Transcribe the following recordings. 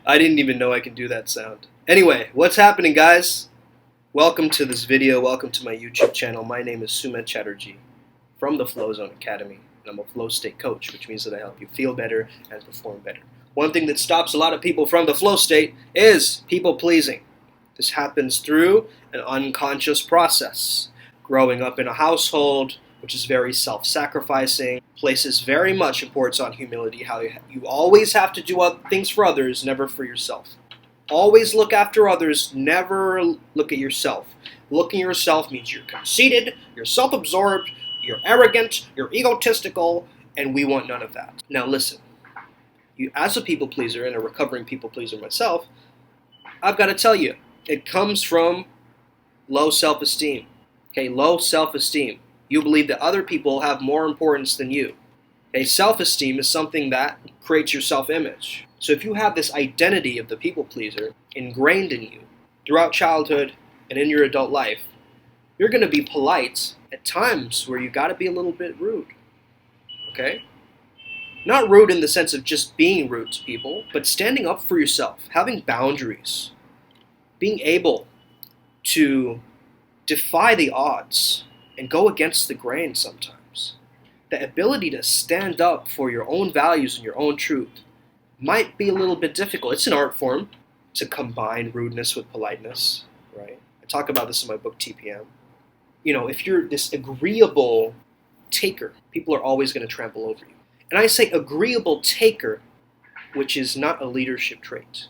I didn't even know I could do that sound. Anyway, what's happening, guys? Welcome to this video. Welcome to my YouTube channel. My name is Sumit Chatterjee from the Flow Zone Academy. And I'm a flow state coach, which means that I help you feel better and perform better. One thing that stops a lot of people from the flow state is people pleasing. This happens through an unconscious process. Growing up in a household which is very self-sacrificing, places very much importance on humility, how you always have to do things for others, never for yourself. Always look after others, never look at yourself. Looking at yourself means you're conceited, you're self-absorbed, you're arrogant, you're egotistical, and we want none of that. Now listen, you, as a people pleaser and a recovering people pleaser myself, I've got to tell you, it comes from low self-esteem. Okay, low self-esteem. You believe that other people have more importance than you. Okay, self-esteem is something that creates your self-image. So if you have this identity of the people pleaser ingrained in you throughout childhood and in your adult life, you're going to be polite at times where you got to be a little bit rude. Okay? Not rude in the sense of just being rude to people, but standing up for yourself, having boundaries, being able to defy the odds and go against the grain sometimes. The ability to stand up for your own values and your own truth might be a little bit difficult. It's an art form to combine rudeness with politeness, right? I talk about this in my book, TPM. You know, if you're this agreeable taker, people are always going to trample over you. And I say agreeable taker, which is not a leadership trait.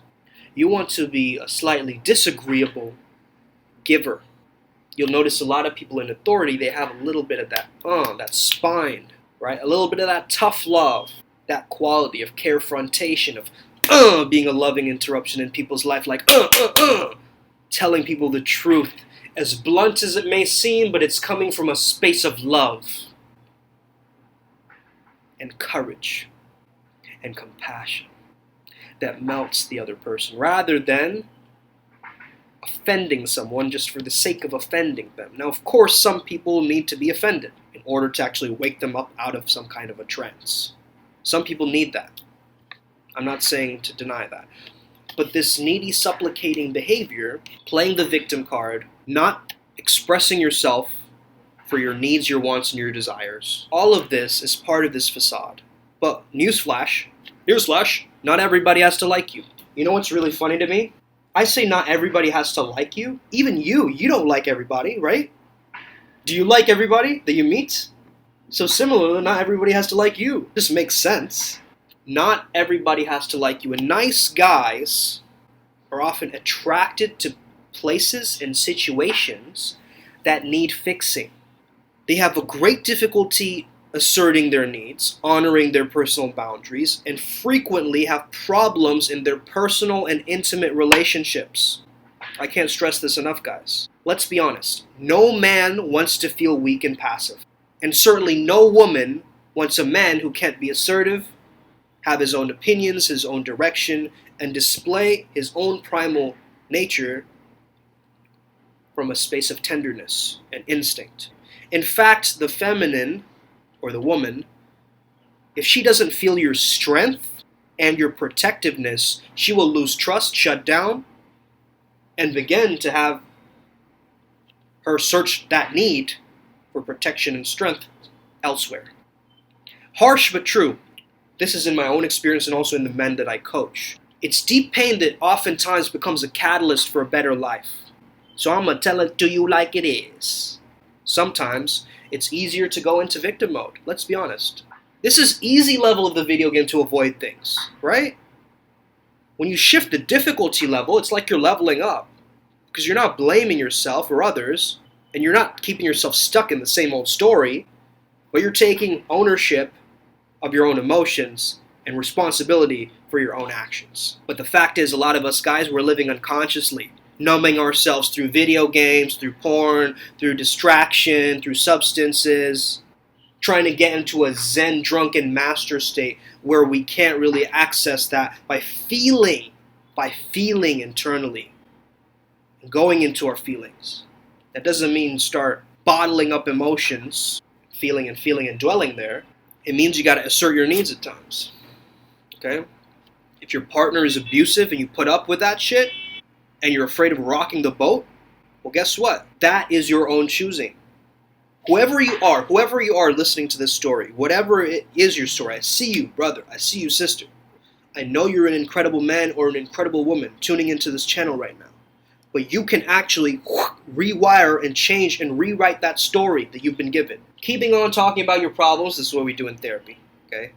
You want to be a slightly disagreeable giver. You'll notice a lot of people in authority, they have a little bit of that spine, right? A little bit of that tough love, that quality of carefrontation, of being a loving interruption in people's life, like telling people the truth, as blunt as it may seem, but it's coming from a space of love and courage and compassion that melts the other person, rather than offending someone just for the sake of offending them. Now, of course, some people need to be offended in order to actually wake them up out of some kind of a trance. Some people need that. I'm not saying to deny that. But this needy, supplicating behavior, playing the victim card, not expressing yourself for your needs, your wants, and your desires, all of this is part of this facade. But newsflash, not everybody has to like you. You know what's really funny to me? I say not everybody has to like you. Even you don't like everybody, right? Do you like everybody that you meet? So similarly, not everybody has to like you. This makes sense. Not everybody has to like you. And nice guys are often attracted to places and situations that need fixing. They have a great difficulty asserting their needs, honoring their personal boundaries, and frequently have problems in their personal and intimate relationships. I can't stress this enough, guys. Let's be honest. No man wants to feel weak and passive. And certainly no woman wants a man who can't be assertive, have his own opinions, his own direction, and display his own primal nature from a space of tenderness and instinct. In fact, the feminine, or the woman, if she doesn't feel your strength and your protectiveness, she will lose trust, shut down, and begin to have her search that need for protection and strength elsewhere. Harsh but true. This is in my own experience and also in the men that I coach. It's deep pain that oftentimes becomes a catalyst for a better life. So I'm going to tell it to you like it is. Sometimes it's easier to go into victim mode. Let's be honest. This is easy level of the video game to avoid things, right? When you shift the difficulty level, it's like you're leveling up, because you're not blaming yourself or others, and you're not keeping yourself stuck in the same old story, but you're taking ownership of your own emotions and responsibility for your own actions. But the fact is, a lot of us guys, we're living unconsciously, numbing ourselves through video games, through porn, through distraction, through substances, trying to get into a zen drunken master state where we can't really access that by feeling internally, and going into our feelings. That doesn't mean start bottling up emotions, feeling and dwelling there. It means you got to assert your needs at times. Okay? If your partner is abusive and you put up with that shit and you're afraid of rocking the boat, well, guess what? That is your own choosing. Whoever you are listening to this story, whatever it is your story, I see you, brother. I see you, sister. I know you're an incredible man or an incredible woman tuning into this channel right now. But you can actually rewire and change and rewrite that story that you've been given. Keeping on talking about your problems, this is what we do in therapy, okay?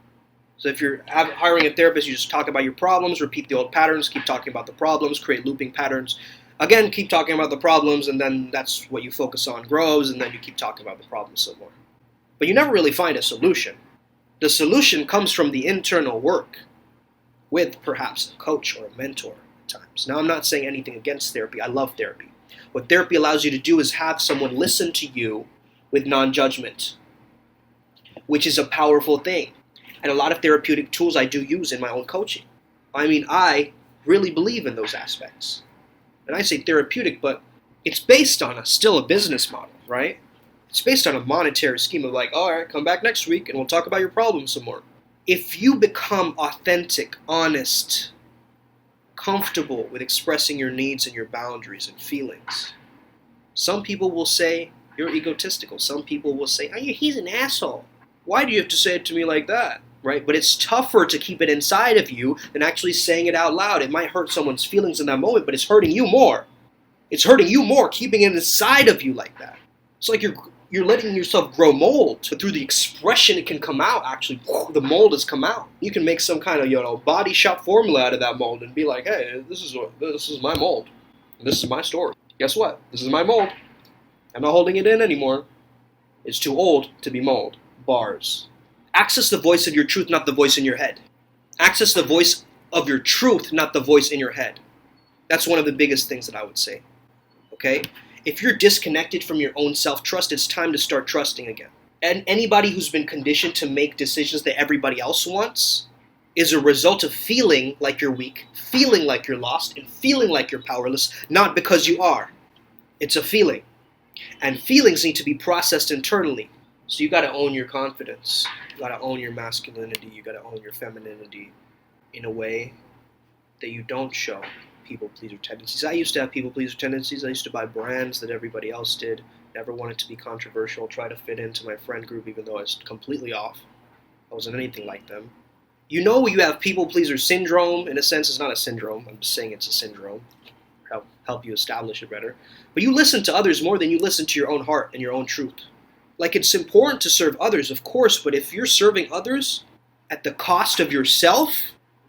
So if you're hiring a therapist, you just talk about your problems, repeat the old patterns, keep talking about the problems, create looping patterns. Again, keep talking about the problems, and then that's what you focus on grows, and then you keep talking about the problems some more. But you never really find a solution. The solution comes from the internal work with perhaps a coach or a mentor. Times. Now, I'm not saying anything against therapy. I love therapy. What therapy allows you to do is have someone listen to you with non-judgment, which is a powerful thing. And a lot of therapeutic tools I do use in my own coaching. I mean, I really believe in those aspects. And I say therapeutic, but it's based on still a business model, right? It's based on a monetary scheme of like, all right, come back next week and we'll talk about your problems some more. If you become authentic, honest, comfortable with expressing your needs and your boundaries and feelings, some people will say you're egotistical. Some people will say, oh, he's an asshole. Why do you have to say it to me like that? Right? But it's tougher to keep it inside of you than actually saying it out loud. It might hurt someone's feelings in that moment, but it's hurting you more. It's hurting you more keeping it inside of you like that. It's like you're letting yourself grow mold. So through the expression, it can come out. Actually, the mold has come out. You can make some kind of body shop formula out of that mold and be like, hey, this is my mold. This is my story. Guess what? This is my mold. I'm not holding it in anymore. It's too old to be mold. Bars. Access the voice of your truth, not the voice in your head. Access the voice of your truth, not the voice in your head. That's one of the biggest things that I would say. Okay? If you're disconnected from your own self-trust, it's time to start trusting again. And anybody who's been conditioned to make decisions that everybody else wants is a result of feeling like you're weak, feeling like you're lost, and feeling like you're powerless, not because you are. It's a feeling. And feelings need to be processed internally. So you got to own your confidence. You got to own your masculinity. You got to own your femininity in a way that you don't show people pleaser tendencies. I used to have people pleaser tendencies. I used to buy brands that everybody else did. Never wanted to be controversial. Try to fit into my friend group even though I was completely off. I wasn't anything like them. You know you have people pleaser syndrome. In a sense, it's not a syndrome. I'm just saying it's a syndrome. Help you establish it better. But you listen to others more than you listen to your own heart and your own truth. Like, it's important to serve others, of course, but if you're serving others at the cost of yourself,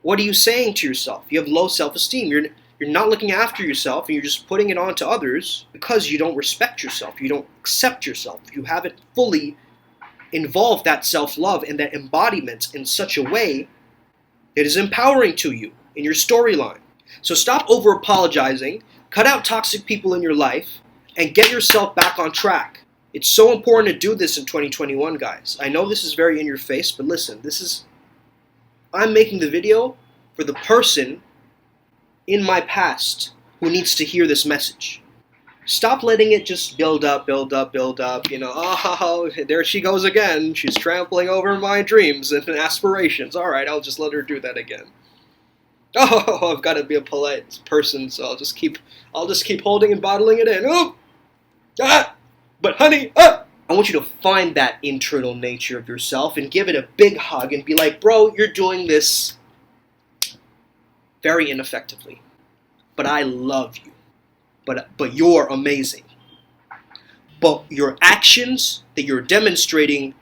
what are you saying to yourself? You have low self-esteem. You're not looking after yourself, and you're just putting it on to others because you don't respect yourself. You don't accept yourself. You haven't fully involved that self-love and that embodiment in such a way that is empowering to you in your storyline. So stop over-apologizing, cut out toxic people in your life, and get yourself back on track. It's so important to do this in 2021, guys. I know this is very in your face, but listen, I'm making the video for the person in my past who needs to hear this message. Stop letting it just build up, oh, there she goes again. She's trampling over my dreams and aspirations. All right, I'll just let her do that again. Oh, I've got to be a polite person, so I'll just keep holding and bottling it in. Oh, but honey, I want you to find that internal nature of yourself and give it a big hug and be like, bro, you're doing this very ineffectively, but I love you. But you're amazing. But your actions that you're demonstrating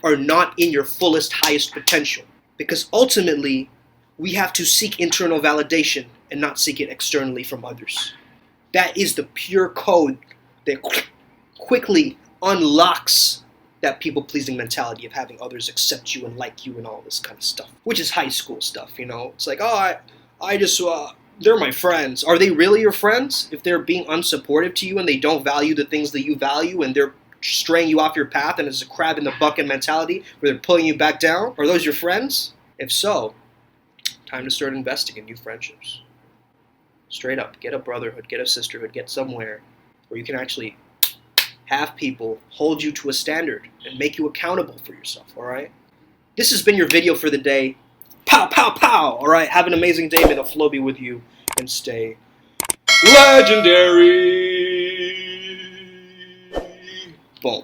are not in your fullest, highest potential. Because ultimately, we have to seek internal validation and not seek it externally from others. That is the pure code that quickly unlocks that people-pleasing mentality of having others accept you and like you and all this kind of stuff, which is high school stuff, you know? It's like, oh, they're my friends. Are they really your friends? If they're being unsupportive to you and they don't value the things that you value and they're straying you off your path and it's a crab in the bucket mentality where they're pulling you back down, are those your friends? If so, time to start investing in new friendships. Straight up, get a brotherhood, get a sisterhood, get somewhere where you can actually have people hold you to a standard and make you accountable for yourself, all right? This has been your video for the day. Pow! Pow, pow, pow. All right, have an amazing day. May the flow be with you, and stay legendary. Boom.